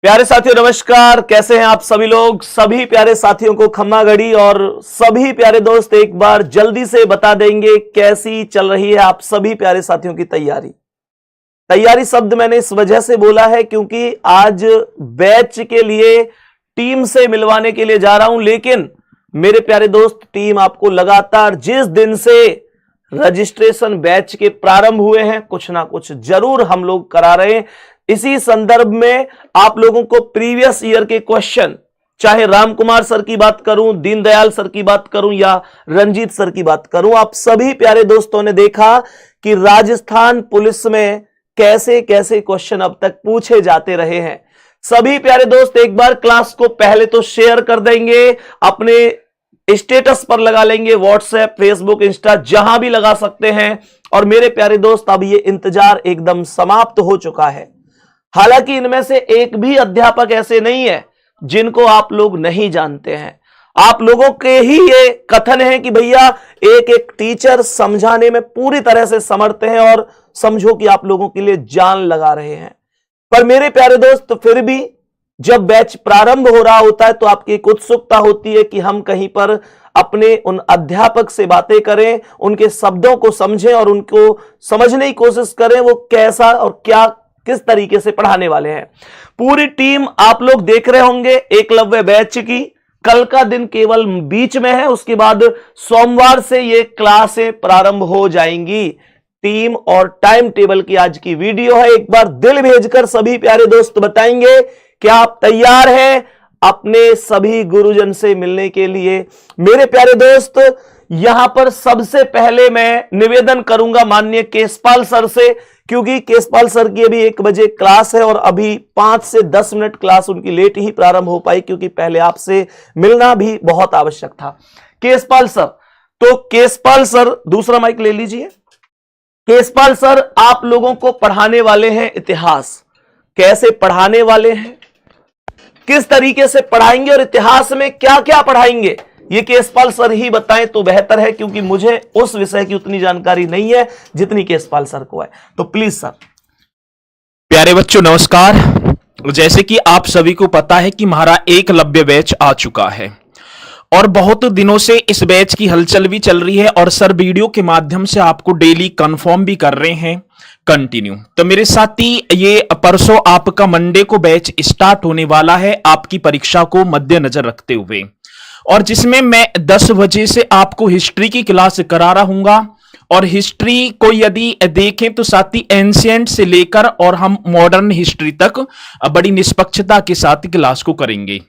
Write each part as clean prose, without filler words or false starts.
प्यारे साथियों नमस्कार, कैसे हैं आप सभी लोग। सभी प्यारे साथियों को खम्मा घड़ी और सभी प्यारे दोस्त एक बार जल्दी से बता देंगे कैसी चल रही है आप सभी प्यारे साथियों की तैयारी। तैयारी शब्द मैंने इस वजह से बोला है क्योंकि आज बैच के लिए टीम से मिलवाने के लिए जा रहा हूं, लेकिन मेरे प्यारे दोस्त टीम आपको लगातार जिस दिन से रजिस्ट्रेशन बैच के प्रारंभ हुए हैं कुछ ना कुछ जरूर हम लोग करा रहे हैं। इसी संदर्भ में आप लोगों को प्रीवियस ईयर के क्वेश्चन, चाहे राम कुमार सर की बात करूं, दीनदयाल सर की बात करूं या रंजीत सर की बात करूं, आप सभी प्यारे दोस्तों ने देखा कि राजस्थान पुलिस में कैसे कैसे क्वेश्चन अब तक पूछे जाते रहे हैं। सभी प्यारे दोस्त एक बार क्लास को पहले तो शेयर कर देंगे, अपने स्टेटस पर लगा लेंगे, व्हाट्सएप, फेसबुक, इंस्टा जहां भी लगा सकते हैं। और मेरे प्यारे दोस्त अब ये इंतजार एकदम समाप्त हो चुका है। हालांकि इनमें से एक भी अध्यापक ऐसे नहीं है जिनको आप लोग नहीं जानते हैं। आप लोगों के ही ये कथन है कि भैया एक एक टीचर समझाने में पूरी तरह से समर्थ हैं और समझो कि आप लोगों के लिए जान लगा रहे हैं। पर मेरे प्यारे दोस्त फिर भी जब बैच प्रारंभ हो रहा होता है तो आपकी एक उत्सुकता होती है कि हम कहीं पर अपने उन अध्यापक से बातें करें, उनके शब्दों को समझें और उनको समझने की कोशिश करें वो कैसा और क्या किस तरीके से पढ़ाने वाले हैं। पूरी टीम आप लोग देख रहे होंगे एकलव्य बैच की। कल का दिन केवल बीच में है, उसके बाद सोमवार से ये क्लासें प्रारंभ हो जाएंगी। टीम और टाइम टेबल की आज की वीडियो है। एक बार दिल भेजकर सभी प्यारे दोस्त बताएंगे क्या आप तैयार हैं अपने सभी गुरुजन से मिलने के लिए। मेरे प्यारे दोस्त यहां पर सबसे पहले मैं निवेदन करूंगा माननीय केशपाल सर से, क्योंकि केशपाल सर की अभी 1 बजे क्लास है और अभी 5 से 10 मिनट क्लास उनकी लेट ही प्रारंभ हो पाई क्योंकि पहले आपसे मिलना भी बहुत आवश्यक था। केशपाल सर, तो केशपाल सर दूसरा माइक ले लीजिए। केशपाल सर आप लोगों को पढ़ाने वाले हैं इतिहास। कैसे पढ़ाने वाले हैं, किस तरीके से पढ़ाएंगे और इतिहास में क्या क्या पढ़ाएंगे, ये केशपाल सर ही बताएं तो बेहतर है क्योंकि मुझे उस विषय की उतनी जानकारी नहीं है जितनी केशपाल सर को है। तो प्लीज सर। प्यारे बच्चों नमस्कार। जैसे कि आप सभी को पता है कि हमारा एकलव्य बैच आ चुका है और बहुत दिनों से इस बैच की हलचल भी चल रही है और सर वीडियो के माध्यम से आपको डेली कंफर्म भी कर रहे हैं कंटिन्यू। तो मेरे साथी ये परसों आपका मंडे को बैच स्टार्ट होने वाला है आपकी परीक्षा को मद्देनजर रखते हुए, और जिसमें मैं 10 बजे से आपको हिस्ट्री की क्लास करा रहा हूंगा। और हिस्ट्री को यदि देखें तो साथी एंशिएंट से लेकर और हम मॉडर्न हिस्ट्री तक बड़ी निष्पक्षता के साथ क्लास को करेंगे।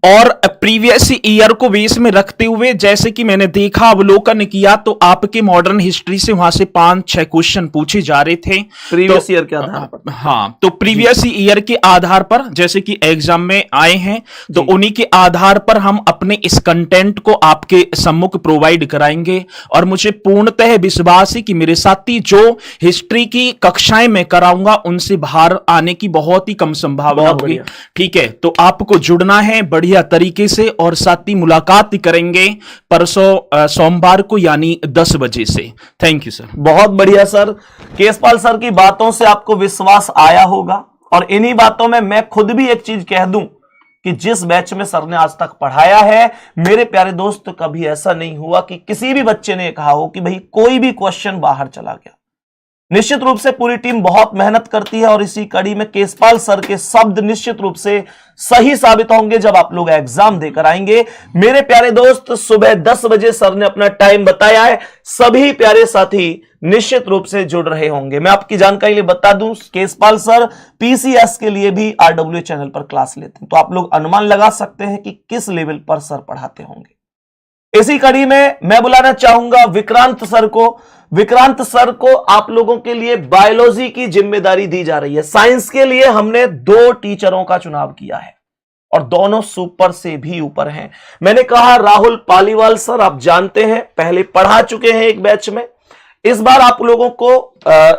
और प्रीवियस ईयर को बेस में रखते हुए जैसे कि मैंने देखा, अवलोकन किया, तो आपके मॉडर्न हिस्ट्री से वहां से 5-6 क्वेश्चन पूछे जा रहे थे प्रीवियस ईयर के आधार पर। हाँ, तो प्रीवियस ईयर के आधार पर जैसे कि एग्जाम में आए हैं तो उन्हीं के आधार पर हम अपने इस कंटेंट को आपके सम्मुख प्रोवाइड कराएंगे। और मुझे पूर्णतः विश्वास है कि मेरे साथी जो हिस्ट्री की कक्षाएं मैं कराऊंगा उनसे बाहर आने की बहुत ही कम संभावना होगी। ठीक है, तो आपको जुड़ना है बढ़िया तरीके से और साथ ही मुलाकात करेंगे परसों सोमवार को यानी 10 बजे से। Thank you sir. बहुत बढ़िया सर। केशपाल सर की बातों से आपको विश्वास आया होगा और इन्हीं बातों में मैं खुद भी एक चीज कह दूं कि जिस बैच में सर ने आज तक पढ़ाया है मेरे प्यारे दोस्त, कभी ऐसा नहीं हुआ कि किसी भी बच्चे ने कहा हो कि भाई कोई भी क्वेश्चन बाहर चला गया। निश्चित रूप से पूरी टीम बहुत मेहनत करती है और इसी कड़ी में केशपाल सर के शब्द निश्चित रूप से सही साबित होंगे जब आप लोग एग्जाम देकर आएंगे। मेरे प्यारे दोस्त सुबह 10 बजे सर ने अपना टाइम बताया है, सभी प्यारे साथी निश्चित रूप से जुड़ रहे होंगे। मैं आपकी जानकारी लिए बता दूं, केशपाल सर पीसीएस के लिए भी आरडब्ल्यू चैनल पर क्लास लेते हैं, तो आप लोग अनुमान लगा सकते हैं कि किस लेवल पर सर पढ़ाते होंगे। इसी कड़ी में मैं बुलाना चाहूंगा विक्रांत सर को। विक्रांत सर को आप लोगों के लिए बायोलॉजी की जिम्मेदारी दी जा रही है। साइंस के लिए हमने 2 टीचरों का चुनाव किया है और दोनों सुपर से भी ऊपर हैं। मैंने कहा राहुल पालीवाल सर आप जानते हैं, पहले पढ़ा चुके हैं एक बैच में। इस बार आप लोगों को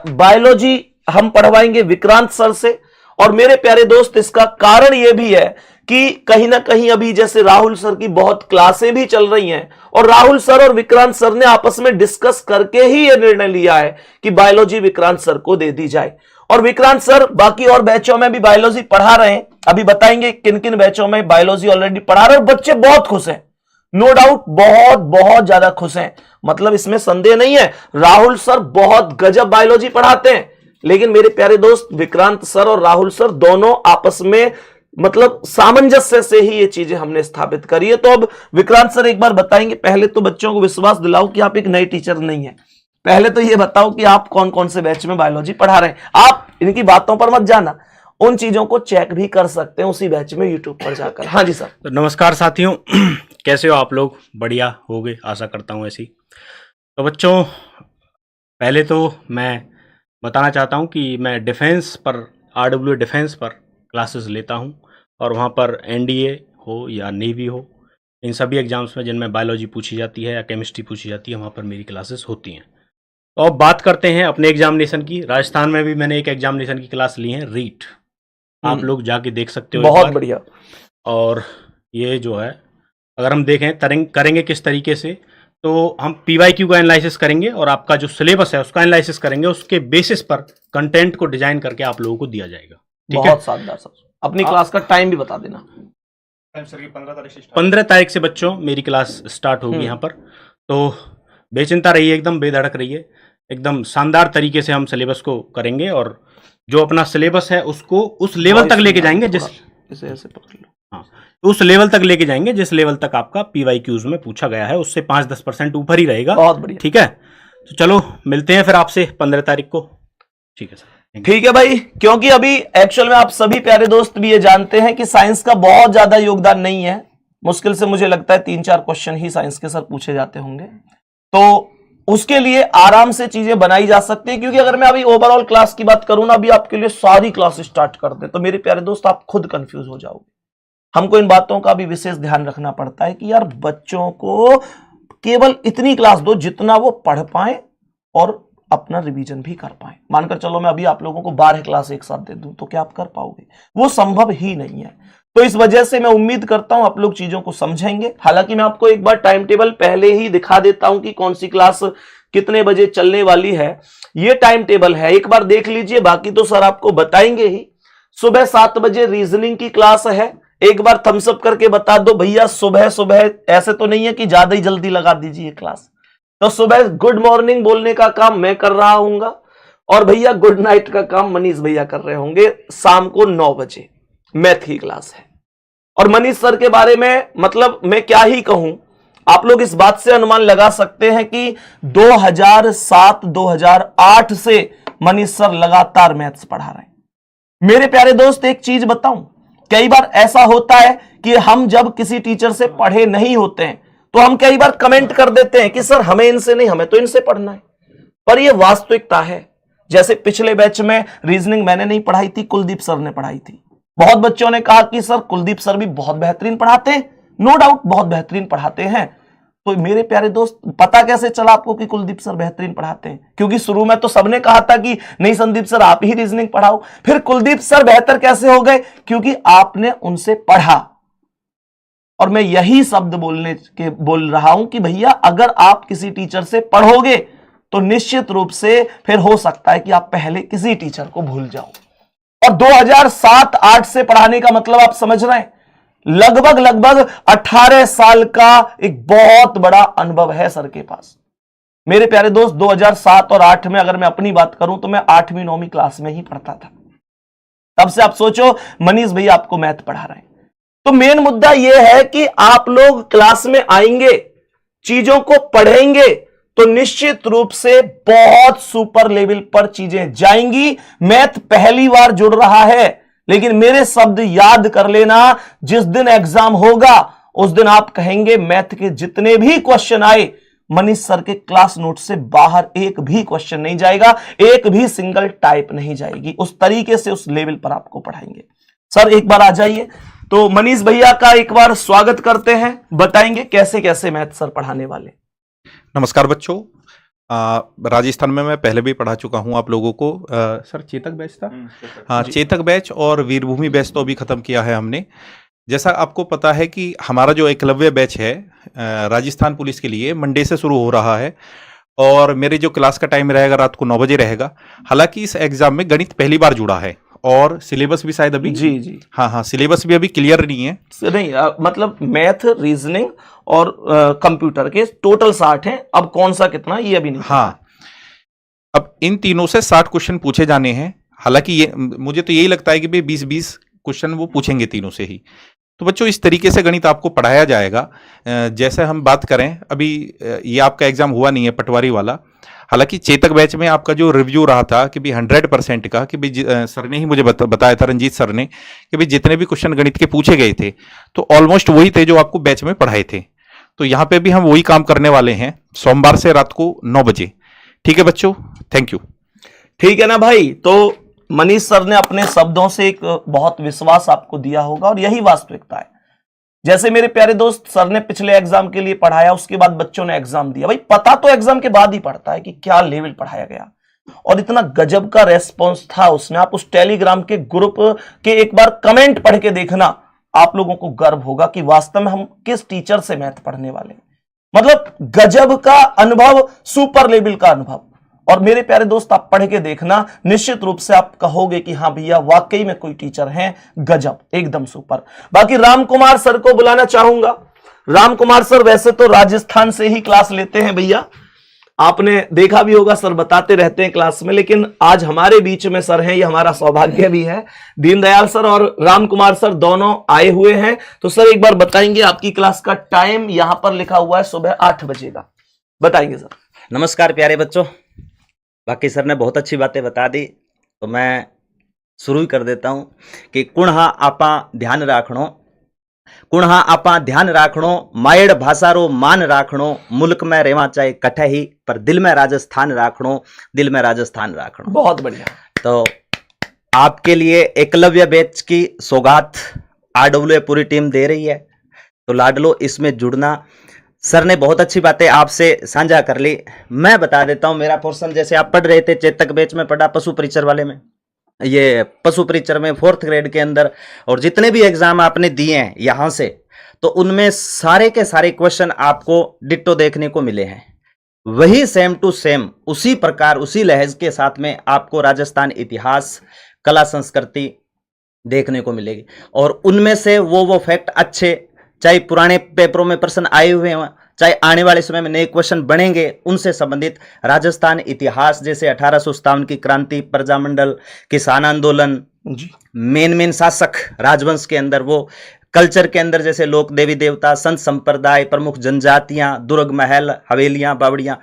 बायोलॉजी हम पढ़वाएंगे विक्रांत सर से। और मेरे प्यारे दोस्त इसका कारण यह भी है कि कहीं ना कहीं अभी जैसे राहुल सर की बहुत क्लासें भी चल रही हैं और राहुल सर और विक्रांत सर ने आपस में डिस्कस करके ही यह निर्णय लिया है कि बायोलॉजी विक्रांत सर को दे दी जाए। और विक्रांत सर बाकी और बैचों में भी बायोलॉजी पढ़ा रहे हैं, अभी बताएंगे किन किन बैचों में बायोलॉजी ऑलरेडी पढ़ा रहे हैं। बच्चे बहुत खुश हैं, नो डाउट बहुत बहुत ज्यादा खुश हैं, मतलब इसमें संदेह नहीं है। राहुल सर बहुत गजब बायोलॉजी पढ़ाते हैं, लेकिन मेरे प्यारे दोस्त विक्रांत सर और राहुल सर दोनों आपस में मतलब सामंजस्य से ही ये चीजें हमने स्थापित करी है। तो अब विक्रांत सर एक बार बताएंगे, पहले तो बच्चों को विश्वास दिलाओ कि आप एक नए टीचर नहीं है। पहले तो ये बताओ कि आप कौन कौन से बैच में बायोलॉजी पढ़ा रहे हैं। आप इनकी बातों पर मत जाना, उन चीजों को चेक भी कर सकते हैं उसी बैच में यूट्यूब पर जाकर। हाँ जी सर। तो नमस्कार साथियों, कैसे हो आप लोग? बढ़िया होगे, आशा करता हूँ ऐसी। तो बच्चों, पहले तो मैं बताना चाहता हूँ कि मैं डिफेंस पर, RW डिफेंस पर क्लासेस लेता हूँ और वहाँ पर NDA हो या नेवी हो, इन सभी एग्जाम्स में जिनमें बायोलॉजी पूछी जाती है या केमिस्ट्री पूछी जाती है, वहाँ पर मेरी क्लासेस होती हैं। तो अब बात करते हैं अपने एग्जामिनेशन की। राजस्थान में भी मैंने एक एग्जामिनेशन की क्लास ली है, रीट। आप लोग जाके देख सकते हो, बहुत बढ़िया। और ये जो है, अगर हम देखें करेंगे किस तरीके से, तो हम PYQ का एनालिसिस करेंगे और आपका जो सिलेबस है उसका एनालिसिस करेंगे। उसके बेसिस पर कंटेंट को डिजाइन करके आप लोगों को दिया जाएगा। ठीक है, बहुत शानदार सर। अपनी क्लास का टाइम भी बता देना। 15 तारीख से बच्चों मेरी क्लास स्टार्ट होगी यहाँ पर। तो बेचिंता रहिए, एकदम बेधड़क रहिए, एकदम शानदार तरीके से हम सिलेबस को करेंगे और जो अपना सिलेबस है उसको उस लेवल तक लेके जाएंगे जिस ऐसे पकड़ लो। हाँ, उस लेवल तक लेके जाएंगे जिस लेवल तक आपका PYQs में पूछा गया है, उससे 5-10% ऊपर ही रहेगा। बहुत बढ़िया। ठीक है, तो चलो मिलते हैं फिर आपसे 15 तारीख को। ठीक है सर। ठीक है भाई, क्योंकि अभी एक्चुअल में आप सभी प्यारे दोस्त भी ये जानते हैं कि साइंस का बहुत ज्यादा योगदान नहीं है। मुश्किल से मुझे लगता है 3-4 क्वेश्चन ही साइंस के सर पूछे जाते होंगे, तो उसके लिए आराम से चीजें बनाई जा सकती है। क्योंकि अगर मैं अभी ओवरऑल क्लास की बात करूं ना, अभी आपके लिए सारी क्लास स्टार्ट कर दे, तो मेरे प्यारे दोस्त आप खुद कंफ्यूज हो जाओगे। हमको इन बातों का भी विशेष ध्यान रखना पड़ता है कि यार बच्चों को केवल इतनी क्लास दो जितना वो पढ़ पाए और अपना रिवीजन भी कर पाए। मानकर चलो मैं अभी आप लोगों को 12 क्लास एक साथ दे दूं, तो क्या आप कर पाओगे? वो संभव ही नहीं है। तो इस वजह से मैं उम्मीद करता हूं आप लोग चीजों को समझेंगे। हालांकि मैं आपको एक बार टाइम टेबल पहले ही दिखा देता हूं कि कौन सी क्लास कितने बजे चलने वाली है। ये टाइम टेबल है, एक बार देख लीजिए, बाकी तो सर आपको बताएंगे ही। सुबह 7 बजे रीजनिंग की क्लास है। एक बार थम्स अप करके बता दो भैया, सुबह सुबह ऐसे तो नहीं है कि ज्यादा ही जल्दी लगा दीजिए क्लास। तो सुबह गुड मॉर्निंग बोलने का काम मैं कर रहा हूंगा और भैया गुड नाइट का काम मनीष भैया कर रहे होंगे। शाम को 9 बजे मैथ की क्लास है। और मनीष सर के बारे में मतलब मैं क्या ही कहूं, आप लोग इस बात से अनुमान लगा सकते हैं कि 2007-2008 से मनीष सर लगातार मैथ्स पढ़ा रहे हैं। मेरे प्यारे दोस्त एक चीज बताऊं, कई बार ऐसा होता है कि हम जब किसी टीचर से पढ़े नहीं होते हैं तो हम कई बार कमेंट कर देते हैं कि सर हमें इनसे नहीं, हमें तो इनसे पढ़ना है। पर यह वास्तविकता है। जैसे पिछले बैच में रीजनिंग मैंने नहीं पढ़ाई थी, कुलदीप सर ने पढ़ाई थी। बहुत बच्चों ने कहा कि सर कुलदीप सर भी बहुत बेहतरीन पढ़ाते हैं। नो डाउट बहुत बेहतरीन पढ़ाते हैं। तो मेरे प्यारे दोस्त, पता कैसे चला आपको कि कुलदीप सर बेहतरीन पढ़ाते हैं? क्योंकि शुरू में तो सबने कहा था कि नहीं संदीप सर आप ही रीजनिंग पढ़ाओ। फिर कुलदीप सर बेहतर कैसे हो गए? क्योंकि आपने उनसे पढ़ा। और मैं यही शब्द बोल रहा हूं कि भैया अगर आप किसी टीचर से पढ़ोगे तो निश्चित रूप से फिर हो सकता है कि आप पहले किसी टीचर को भूल जाओ। और 2007-8 से पढ़ाने का मतलब आप समझ रहे हैं, लगभग 18 साल का एक बहुत बड़ा अनुभव है सर के पास। मेरे प्यारे दोस्त 2007 और 8 में अगर मैं अपनी बात करूं तो मैं 8वीं 9वीं क्लास में ही पढ़ता था। तब से आप सोचो मनीष भैया आपको मैथ पढ़ा रहे हैं। तो मेन मुद्दा यह है कि आप लोग क्लास में आएंगे, चीजों को पढ़ेंगे तो निश्चित रूप से बहुत सुपर लेवल पर चीजें जाएंगी। मैथ पहली बार जुड़ रहा है, लेकिन मेरे शब्द याद कर लेना, जिस दिन एग्जाम होगा उस दिन आप कहेंगे मैथ के जितने भी क्वेश्चन आए मनीष सर के क्लास नोट से बाहर एक भी क्वेश्चन नहीं जाएगा, एक भी सिंगल टाइप नहीं जाएगी। उस तरीके से उस लेवल पर आपको पढ़ाएंगे। सर एक बार आ जाइए, तो मनीष भैया का एक बार स्वागत करते हैं, बताएंगे कैसे कैसे मैथ सर पढ़ाने वाले। नमस्कार बच्चों, राजस्थान में मैं पहले भी पढ़ा चुका हूं आप लोगों को। सर चेतक बैच था, हाँ चेतक बैच, और वीरभूमि बैच तो अभी खत्म किया है हमने। जैसा आपको पता है कि हमारा जो एकलव्य बैच है राजस्थान पुलिस के लिए मंडे से शुरू हो रहा है और मेरे जो क्लास का टाइम रहेगा रात को 9 बजे रहेगा। हालांकि इस एग्जाम में गणित पहली बार जुड़ा है और सिलेबस भी शायद अभी जी हाँ सिलेबस भी अभी क्लियर नहीं है। नहीं मतलब मैथ, रीजनिंग और कंप्यूटर के टोटल 60 हैं। अब कौन सा कितना ये अभी नहीं। हाँ, अब इन तीनों से 60 क्वेश्चन पूछे जाने हैं। हालांकि ये मुझे तो यही लगता है कि भाई 20-20 क्वेश्चन वो पूछेंगे तीनों से ही। तो बच्चों इस तरीके से गणित आपको पढ़ाया जाएगा। जैसे हम बात करें अभी ये आपका एग्जाम हुआ नहीं है पटवारी वाला। हालांकि चेतक बैच में आपका जो रिव्यू रहा था कि भाई 100% का कि भाई सर ने ही मुझे बताया था, रंजीत सर ने, कि भाई जितने भी क्वेश्चन गणित के पूछे गए थे तो ऑलमोस्ट वही थे जो आपको बैच में पढ़ाए थे। तो यहाँ पे भी हम वही काम करने वाले हैं सोमवार से रात को 9 बजे। ठीक है बच्चों, थैंक यू। ठीक है ना भाई। तो मनीष सर ने अपने शब्दों से एक बहुत विश्वास आपको दिया होगा और यही वास्तविकता है। जैसे मेरे प्यारे दोस्त, सर ने पिछले एग्जाम के लिए पढ़ाया, उसके बाद बच्चों ने एग्जाम दिया। भाई पता तो एग्जाम के बाद ही पड़ता है कि क्या लेवल पढ़ाया गया, और इतना गजब का रेस्पॉन्स था उसमें। आप उस टेलीग्राम के ग्रुप के एक बार कमेंट पढ़ के देखना, आप लोगों को गर्व होगा कि वास्तव में हम किस टीचर से मैथ पढ़ने वाले हैं। मतलब गजब का अनुभव, सुपर लेवल का अनुभव। और मेरे प्यारे दोस्त, आप पढ़ के देखना, निश्चित रूप से आप कहोगे कि हाँ भैया वाकई में कोई टीचर हैं, गजब, एकदम सुपर। बाकी राम कुमार सर को बुलाना चाहूंगा। राम कुमार सर वैसे तो राजस्थान से ही क्लास लेते हैं भैया, आपने देखा भी होगा, सर बताते रहते हैं क्लास में, लेकिन आज हमारे बीच में सर हैं, ये हमारा सौभाग्य भी है। दीनदयाल सर और राम कुमार सर दोनों आए हुए हैं। तो सर एक बार बताएंगे, आपकी क्लास का टाइम यहां पर लिखा हुआ है सुबह 8 बजे का, बताएंगे सर। नमस्कार प्यारे बच्चों, बाकी सर ने बहुत अच्छी बातें बता दी, तो मैं शुरू ही कर देता हूं कि कुणहा आपा ध्यान राखणो, कुणहा आपा ध्यान राखणो, मायड़ भाषारो मान राखणो, मुल्क में रेवा चाहे कठे ही, पर दिल में राजस्थान राखणो, दिल में राजस्थान राखणो। बहुत बढ़िया। तो आपके लिए एकलव्य बैच की सौगात आरडब्ल्यूए पूरी टीम दे रही है, तो लाडलो इसमें जुड़ना। सर ने बहुत अच्छी बातें आपसे साझा कर ली। मैं बता देता हूं मेरा पोर्शन, जैसे आप पढ़ रहे थे चेतक बैच में पढ़ा पशु परिचर वाले में, ये पशु परिचर में 4th ग्रेड के अंदर, और जितने भी एग्जाम आपने दिए हैं यहां से, तो उनमें सारे के सारे क्वेश्चन आपको डिट्टो देखने को मिले हैं। वही सेम टू सेम उसी प्रकार उसी लहज के साथ में आपको राजस्थान इतिहास, कला, संस्कृति देखने को मिलेगी। और उनमें से वो फैक्ट अच्छे, चाहे पुराने पेपरों में प्रश्न आए हुए हैं, चाहे आने वाले समय में नए क्वेश्चन बनेंगे, उनसे संबंधित राजस्थान इतिहास, जैसे 1857 की क्रांति, प्रजामंडल, किसान आंदोलन, मेन शासक राजवंश के अंदर, वो कल्चर के अंदर जैसे लोक देवी देवता, संत संप्रदाय, प्रमुख जनजातियां, दुर्ग महल, हवेलियां, बावड़ियां,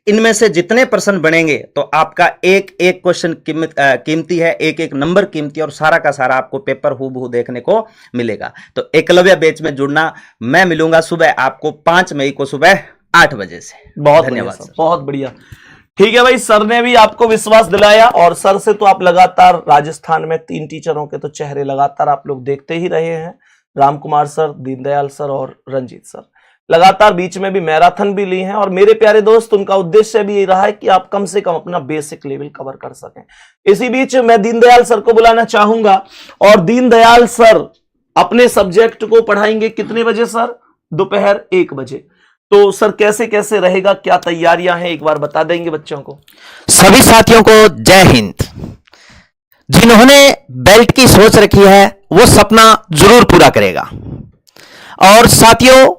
इनमें से जितने प्रश्न बनेंगे तो आपका एक एक क्वेश्चन कीमती है, एक एक नंबर कीमती, और सारा का सारा आपको पेपर हूबहू देखने को मिलेगा। तो एकलव्य बैच में जुड़ना। मैं मिलूंगा सुबह आपको 5 मई को सुबह 8 बजे से। बहुत धन्यवाद सर, सर। बहुत बढ़िया। ठीक है भाई, सर ने भी आपको विश्वास दिलाया, और सर से तो आप लगातार राजस्थान में 3 टीचरों के तो चेहरे लगातार आप लोग देखते ही रहे हैं, राम कुमार सर, दीनदयाल सर और रंजीत सर। लगातार बीच में भी मैराथन भी ली है, और मेरे प्यारे दोस्त, उनका उद्देश्य भी ये रहा है कि आप कम से कम अपना बेसिक लेवल कवर कर सकें। इसी बीच मैं दीनदयाल सर को बुलाना चाहूंगा, और दीनदयाल सर अपने सब्जेक्ट को पढ़ाएंगे कितने बजे सर? दोपहर 1 बजे। तो सर कैसे कैसे रहेगा, क्या तैयारियां हैं, एक बार बता देंगे बच्चों को। सभी साथियों को जय हिंद। जिन्होंने बेल्ट की सोच रखी है वो सपना जरूर पूरा करेगा। और साथियों,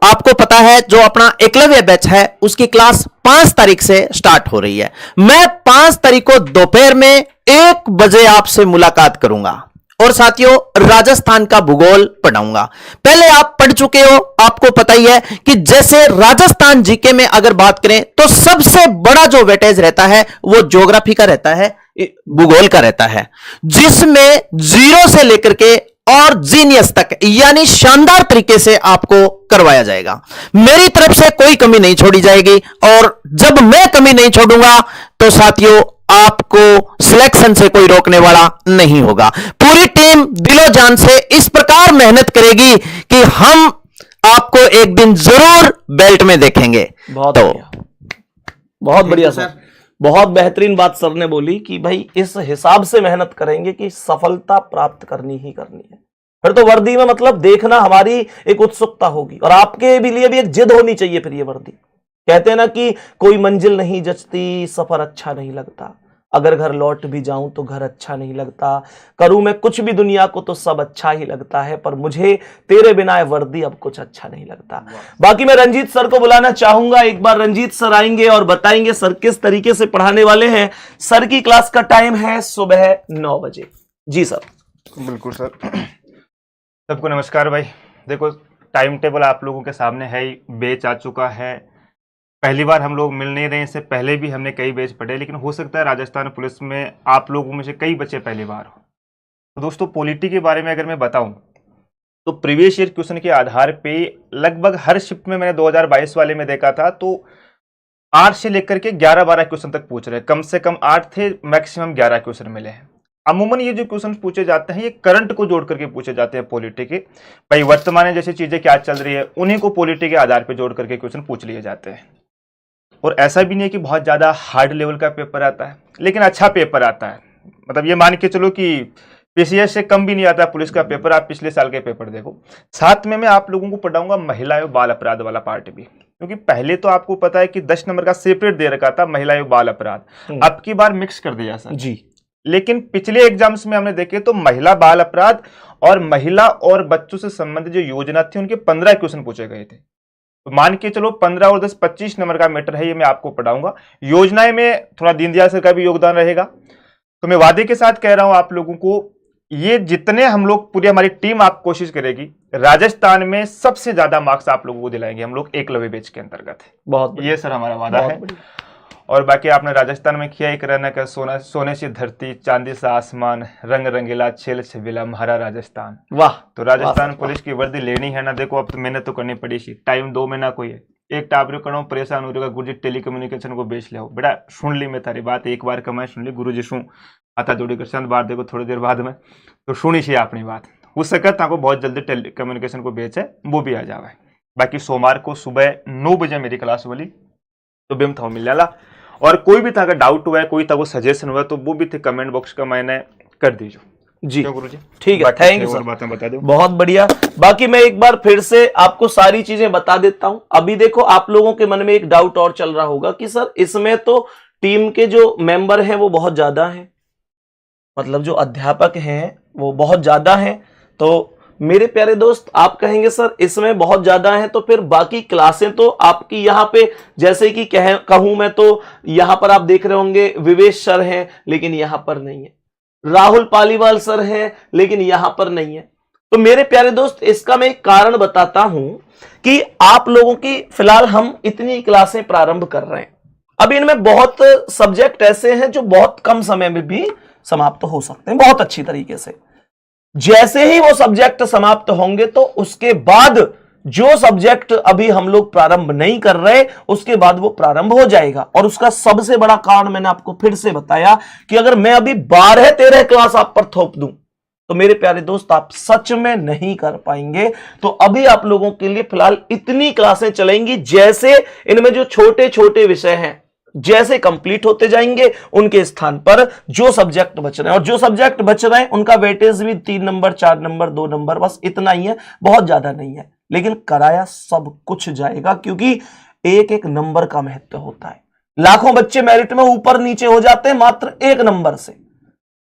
आपको पता है जो अपना एकलव्य बैच है उसकी क्लास 5 तारीख से स्टार्ट हो रही है। मैं 5 तारीख को दोपहर में 1 बजे आपसे मुलाकात करूंगा, और साथियों राजस्थान का भूगोल पढ़ाऊंगा। पहले आप पढ़ चुके हो, आपको पता ही है कि जैसे राजस्थान जीके में अगर बात करें तो सबसे बड़ा जो वेटेज रहता है वो ज्योग्राफी का रहता है, भूगोल का रहता है, जिसमें 0 से लेकर के और जीनियस तक, यानी शानदार तरीके से आपको करवाया जाएगा। मेरी तरफ से कोई कमी नहीं छोड़ी जाएगी, और जब मैं कमी नहीं छोड़ूंगा तो साथियों आपको सिलेक्शन से कोई रोकने वाला नहीं होगा। पूरी टीम दिलो जान से इस प्रकार मेहनत करेगी कि हम आपको एक दिन जरूर बेल्ट में देखेंगे। बहुत तो बढ़िया, बहुत बढ़िया सर, बहुत बेहतरीन बात सर ने बोली कि भाई इस हिसाब से मेहनत करेंगे कि सफलता प्राप्त करनी ही करनी है। फिर तो वर्दी में मतलब देखना हमारी एक उत्सुकता होगी, और आपके भी लिए भी एक जिद होनी चाहिए फिर ये वर्दी। कहते हैं ना कि कोई मंजिल नहीं जचती, सफर अच्छा नहीं लगता, अगर घर लौट भी जाऊं तो घर अच्छा नहीं लगता, करूं मैं कुछ भी दुनिया को तो सब अच्छा ही लगता है, पर मुझे तेरे बिना ये वर्दी अब कुछ अच्छा नहीं लगता। बाकी मैं रंजीत सर को बुलाना चाहूंगा। एक बार रंजीत सर आएंगे और बताएंगे सर किस तरीके से पढ़ाने वाले हैं। सर की क्लास का टाइम है सुबह 9 बजे। जी सर। बिल्कुल सर। सबको नमस्कार भाई। देखो टाइम टेबल आप लोगों के सामने है ही, बैच आ चुका है। पहली बार हम लोग मिल नहीं रहे, इससे पहले भी हमने कई बैच पढ़े, लेकिन हो सकता है राजस्थान पुलिस में आप लोगों में से कई बच्चे पहली बार हो। तो दोस्तों पॉलिटी के बारे में अगर मैं बताऊं तो प्रीवियस ईयर क्वेश्चन के आधार पे लगभग हर शिफ्ट में मैंने 2022 वाले में देखा था तो 8 से लेकर के 11-12 क्वेश्चन तक पूछ रहे हैं। कम से कम 8 थे, मैक्सिमम 11 क्वेश्चन मिले हैं। अमूमन ये जो क्वेश्चन पूछे जाते हैं ये करंट को जोड़ करके पूछे जाते हैं पॉलिटी के। भाई वर्तमान में जैसी चीजें क्या चल रही है उन्हीं को पॉलिटी के आधार पर जोड़ करके क्वेश्चन पूछ लिए जाते हैं। और ऐसा भी नहीं है कि बहुत ज़्यादा हार्ड लेवल का पेपर आता है, लेकिन अच्छा पेपर आता है। मतलब ये मान के चलो कि पीसीएस से कम भी नहीं आता पुलिस का पेपर। आप पिछले साल के पेपर देखो। साथ में मैं आप लोगों को पढ़ाऊंगा महिला एवं बाल अपराध वाला पार्ट भी, क्योंकि पहले तो आपको पता है कि 10 नंबर का सेपरेट दे रखा था महिला एवं बाल अपराध, अब की बार मिक्स कर दिया सर जी। लेकिन पिछले एग्जाम्स में हमने देखे तो महिला बाल अपराध और महिला और बच्चों से संबंधित जो योजना थी उनके 15 क्वेश्चन पूछे गए थे। तो मान के चलो 15 और 10 25 नंबर का मैटर है, ये मैं आपको पढ़ाऊंगा। योजनाएं में थोड़ा दीनदयाल सर का भी योगदान रहेगा। तो मैं वादे के साथ कह रहा हूं आप लोगों को, ये जितने हम लोग पूरी हमारी टीम आप कोशिश करेगी, राजस्थान में सबसे ज्यादा मार्क्स आप लोगों को दिलाएंगे हम लोग एकलव्य बैच के अंतर्गत। बहुत ये सर हमारा वादा है। और बाकी आपने राजस्थान में किया एक रहना का सोने से धरती, चांदी सा आसमान, रंग रंगीला, छेल छबीला, हमारा राजस्थान। वाह। तो राजस्थान पुलिस की वर्दी लेनी है ना। देखो अब तो मेहनत तो करनी पड़ी सी, टाइम 2 महीना कोई है। एक टाबरे करो परेशान हो जाएगा गुरुजी टेलीकम्युनिकेशन को बेच ले बेटा। सुन ली मैं तारी बात, एक बार कमाए सुन ली गुरुजी शू आता जोड़ी कर चंद बार देखो थोड़ी देर बाद में तो सुनी सी अपनी बात हो सकता आपको बहुत जल्दी टेलीकम्युनिकेशन को बेचे वो भी आ जाए। बाकी सोमवार को सुबह 9 बजे मेरी क्लास वाली तो बिम था मिल जाला। और कोई भी था अगर डाउट हुआ है, कोई था वो सजेशन हुआ तो वो भी थे कमेंट बॉक्स का मैंने कर दीजिए। जी गुरुजी ठीक है, थैंक यू सर, बातें बता दो। बहुत बढ़िया। बाकी मैं एक बार फिर से आपको सारी चीजें बता देता हूं। अभी देखो आप लोगों के मन में एक डाउट और चल रहा होगा कि सर इसमें तो टीम के जो मेंबर हैं वो बहुत ज्यादा हैं, मतलब जो अध्यापक हैं वो बहुत ज्यादा हैं। तो मेरे प्यारे दोस्त आप कहेंगे सर इसमें बहुत ज्यादा है तो फिर बाकी क्लासें तो आपकी यहाँ पे जैसे कि कहूं मैं तो यहाँ पर आप देख रहे होंगे विवेश सर हैं लेकिन यहाँ पर नहीं है, राहुल पालीवाल सर हैं लेकिन यहाँ पर नहीं है। तो मेरे प्यारे दोस्त इसका मैं एक कारण बताता हूं कि आप लोगों की फिलहाल हम इतनी क्लासें प्रारंभ कर रहे हैं। अब इनमें बहुत सब्जेक्ट ऐसे हैं जो बहुत कम समय में भी समाप्त हो सकते हैं बहुत अच्छी तरीके से। जैसे ही वो सब्जेक्ट समाप्त होंगे तो उसके बाद जो सब्जेक्ट अभी हम लोग प्रारंभ नहीं कर रहे उसके बाद वो प्रारंभ हो जाएगा। और उसका सबसे बड़ा कारण मैंने आपको फिर से बताया कि अगर मैं अभी 12-13 क्लास आप पर थोप दूं तो मेरे प्यारे दोस्त आप सच में नहीं कर पाएंगे। तो अभी आप लोगों के लिए फिलहाल इतनी क्लासें चलेंगी, जैसे इनमें जो छोटे छोटे विषय हैं जैसे कंप्लीट होते जाएंगे उनके स्थान पर जो सब्जेक्ट बच रहे हैं, और जो सब्जेक्ट बच रहे हैं उनका वेटेज भी 3 नंबर 4 नंबर 2 नंबर बस इतना ही है, बहुत ज्यादा नहीं है। लेकिन कराया सब कुछ जाएगा क्योंकि एक एक नंबर का महत्व होता है। लाखों बच्चे मेरिट में ऊपर नीचे हो जाते हैं मात्र 1 नंबर से।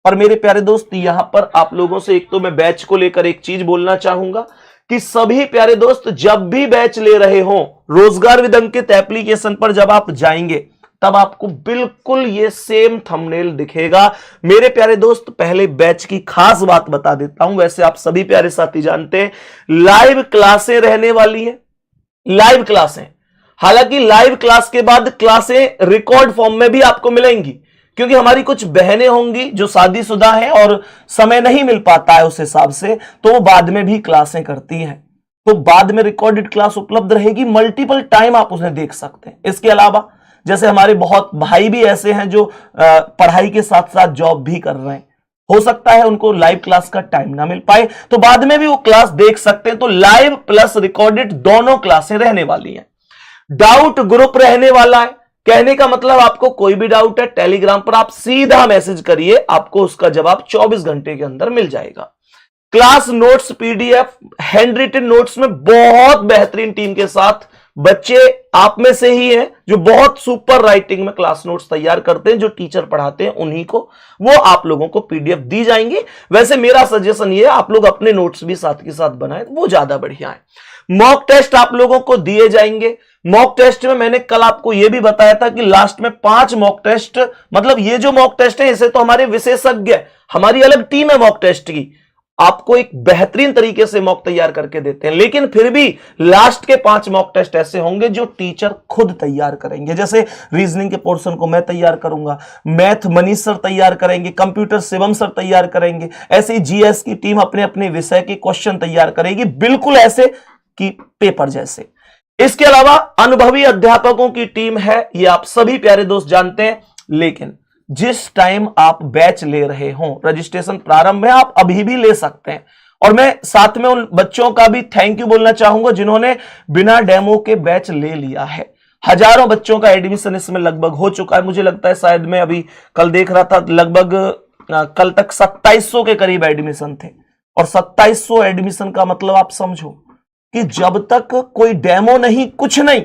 और मेरे प्यारे दोस्त यहां पर आप लोगों से एक तो मैं बैच को लेकर एक चीज बोलना चाहूंगा कि सभी प्यारे दोस्त जब भी बैच ले रहे हो रोजगार विद अंकित एप्लीकेशन पर जब आप जाएंगे तब आपको बिल्कुल ये सेम थंबनेल दिखेगा। मेरे प्यारे दोस्त पहले बैच की खास बात बता देता हूं, वैसे आप सभी प्यारे साथी जानते हैं लाइव क्लासें रहने वाली हैं, लाइव क्लासें। हालांकि लाइव क्लास के बाद क्लासें रिकॉर्ड फॉर्म में भी आपको मिलेंगी क्योंकि हमारी कुछ बहनें होंगी जो शादीशुदा हैं और समय नहीं मिल पाता है उस हिसाब से, तो वो बाद में भी क्लासें करती हैं। तो बाद में रिकॉर्डेड क्लास उपलब्ध रहेगी, मल्टीपल टाइम आप उन्हें देख सकते हैं। इसके अलावा जैसे हमारे बहुत भाई भी ऐसे हैं जो पढ़ाई के साथ साथ जॉब भी कर रहे हैं, हो सकता है उनको लाइव क्लास का टाइम ना मिल पाए तो बाद में भी वो क्लास देख सकते हैं। तो लाइव प्लस रिकॉर्डेड दोनों क्लासें रहने वाली हैं। डाउट ग्रुप रहने वाला है, कहने का मतलब आपको कोई भी डाउट है टेलीग्राम पर आप सीधा मैसेज करिए, आपको उसका जवाब 24 घंटे के अंदर मिल जाएगा। Class notes PDF, handwritten notes में बहुत बेहतरीन टीम के साथ बच्चे आप में से ही हैं जो बहुत सुपर राइटिंग में क्लास नोट्स तैयार करते हैं, जो टीचर पढ़ाते हैं उन्हीं को, वो आप लोगों को पीडीएफ दी जाएंगी। वैसे मेरा सजेशन ये है आप लोग अपने नोट्स भी साथ के साथ बनाएं, वो ज्यादा बढ़िया है। मॉक टेस्ट आप लोगों को दिए जाएंगे। मॉक टेस्ट में मैंने कल आपको यह भी बताया था कि लास्ट में 5 मॉक टेस्ट, मतलब ये जो मॉक टेस्ट है इसे तो हमारे विशेषज्ञ, हमारी अलग टीम है मॉक टेस्ट की, आपको एक बेहतरीन तरीके से मॉक तैयार करके देते हैं। लेकिन फिर भी लास्ट के 5 मॉक टेस्ट ऐसे होंगे जो टीचर खुद तैयार करेंगे। जैसे रीजनिंग के पोर्शन को मैं तैयार करूंगा, मैथ मनीष सर तैयार करेंगे, कंप्यूटर शिवम सर तैयार करेंगे, ऐसे ही जीएस की टीम अपने अपने विषय के क्वेश्चन तैयार करेगी, बिल्कुल ऐसे कि पेपर जैसे। इसके अलावा अनुभवी अध्यापकों की टीम है, ये आप सभी प्यारे दोस्त जानते हैं। लेकिन जिस टाइम आप बैच ले रहे हो, रजिस्ट्रेशन प्रारंभ है, आप अभी भी ले सकते हैं। और मैं साथ में उन बच्चों का भी थैंक यू बोलना चाहूंगा जिन्होंने बिना डेमो के बैच ले लिया है। हजारों बच्चों का एडमिशन इसमें लगभग हो चुका है। मुझे लगता है शायद मैं अभी कल देख रहा था, लगभग कल तक 2700 के करीब एडमिशन थे। और 2700 एडमिशन का मतलब आप समझो कि जब तक कोई डेमो नहीं, कुछ नहीं,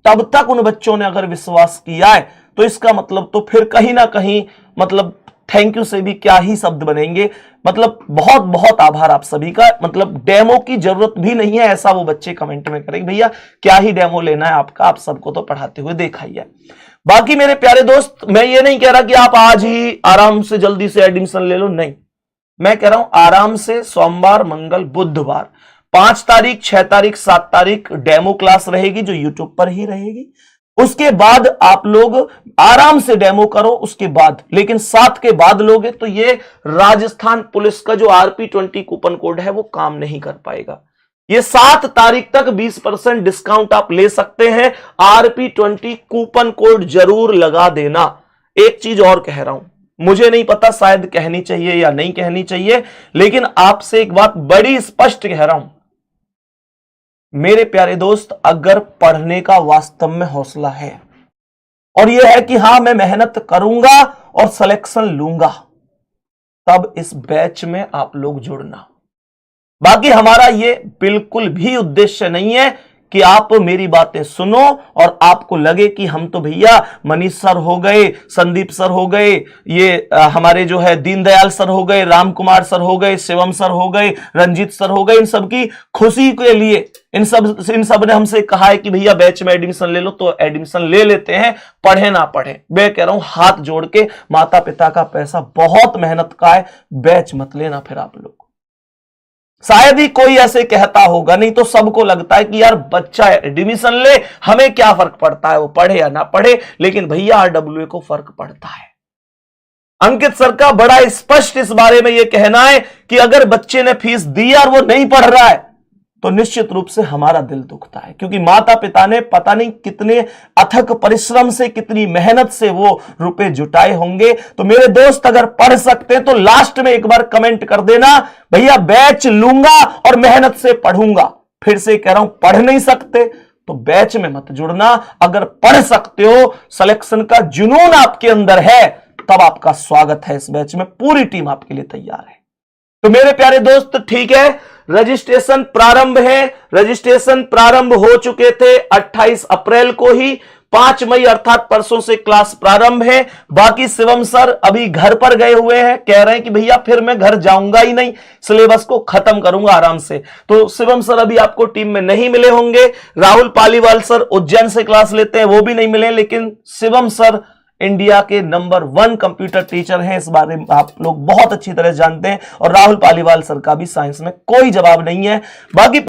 तब तक उन बच्चों ने अगर विश्वास किया है तो इसका मतलब तो फिर कहीं ना कहीं, मतलब थैंक यू से भी क्या ही शब्द बनेंगे। मतलब बहुत बहुत आभार आप सभी का। मतलब डेमो की जरूरत भी नहीं है ऐसा वो बच्चे कमेंट में करेंगे, भैया क्या ही डेमो लेना है आपका, आप सबको तो पढ़ाते हुए देखा ही है। बाकी मेरे प्यारे दोस्त, मैं ये नहीं कह रहा कि आप आज ही आराम से जल्दी से एडमिशन ले लो, नहीं, मैं कह रहा हूं आराम से सोमवार, मंगल, बुधवार, 5 तारीख, 6 तारीख, 7 तारीख डेमो क्लास रहेगी जो यूट्यूब पर ही रहेगी। उसके बाद आप लोग आराम से डेमो करो उसके बाद, लेकिन 7 के बाद लोगे तो ये राजस्थान पुलिस का जो RP20 कूपन कोड है वो काम नहीं कर पाएगा। ये 7 तारीख तक 20% डिस्काउंट आप ले सकते हैं। RP20 कूपन कोड जरूर लगा देना। एक चीज और कह रहा हूं, मुझे नहीं पता शायद कहनी चाहिए या नहीं कहनी चाहिए, लेकिन आपसे एक बात बड़ी स्पष्ट कह रहा हूं, मेरे प्यारे दोस्त, अगर पढ़ने का वास्तव में हौसला है और यह है कि हां मैं मेहनत करूंगा और सिलेक्शन लूंगा, तब इस बैच में आप लोग जुड़ना। बाकी हमारा ये बिल्कुल भी उद्देश्य नहीं है कि आप मेरी बातें सुनो और आपको लगे कि हम तो भैया मनीष सर हो गए, संदीप सर हो गए, ये हमारे जो है दीनदयाल सर हो गए, राम कुमार सर हो गए, शिवम सर हो गए, रंजीत सर हो गए, इन सब की खुशी के लिए इन सब ने हमसे कहा है कि भैया बैच में एडमिशन ले लो, तो एडमिशन ले लेते हैं, पढ़े ना पढ़े। मैं कह रहा हूं हाथ जोड़ के, माता पिता का पैसा बहुत मेहनत का है, बैच मत लेना फिर आप लोग। शायद ही कोई ऐसे कहता होगा, नहीं तो सबको लगता है कि यार बच्चा एडमिशन ले, हमें क्या फर्क पड़ता है वो पढ़े या ना पढ़े, लेकिन भैया RWA को फर्क पड़ता है। अंकित सर का बड़ा स्पष्ट इस बारे में यह कहना है कि अगर बच्चे ने फीस दी और वो नहीं पढ़ रहा है तो निश्चित रूप से हमारा दिल दुखता है, क्योंकि माता पिता ने पता नहीं कितने अथक परिश्रम से, कितनी मेहनत से वो रुपए जुटाए होंगे। तो मेरे दोस्त अगर पढ़ सकते हैं तो लास्ट में एक बार कमेंट कर देना, भैया बैच लूंगा और मेहनत से पढ़ूंगा। फिर से कह रहा हूं, पढ़ नहीं सकते तो बैच में मत जुड़ना। अगर पढ़ सकते हो, सिलेक्शन का जुनून आपके अंदर है, तब आपका स्वागत है इस बैच में, पूरी टीम आपके लिए तैयार है। तो मेरे प्यारे दोस्त, ठीक है, रजिस्ट्रेशन प्रारंभ है। रजिस्ट्रेशन प्रारंभ हो चुके थे 28 अप्रैल को ही। 5 मई अर्थात परसों से क्लास प्रारंभ है। बाकी शिवम सर अभी घर पर गए हुए हैं, कह रहे हैं कि भैया फिर मैं घर जाऊंगा ही नहीं, सिलेबस को खत्म करूंगा आराम से। तो शिवम सर अभी आपको टीम में नहीं मिले होंगे। राहुल पालीवाल सर उज्जैन से क्लास लेते हैं, वो भी नहीं मिले। लेकिन शिवम सर इंडिया के नंबर 1 कंप्यूटर टीचर हैं, इस बारे में आप लोग बहुत अच्छी तरह जानते हैं। और राहुल पालीवाल सर का भी साइंस में कोई जवाब नहीं है। बाकी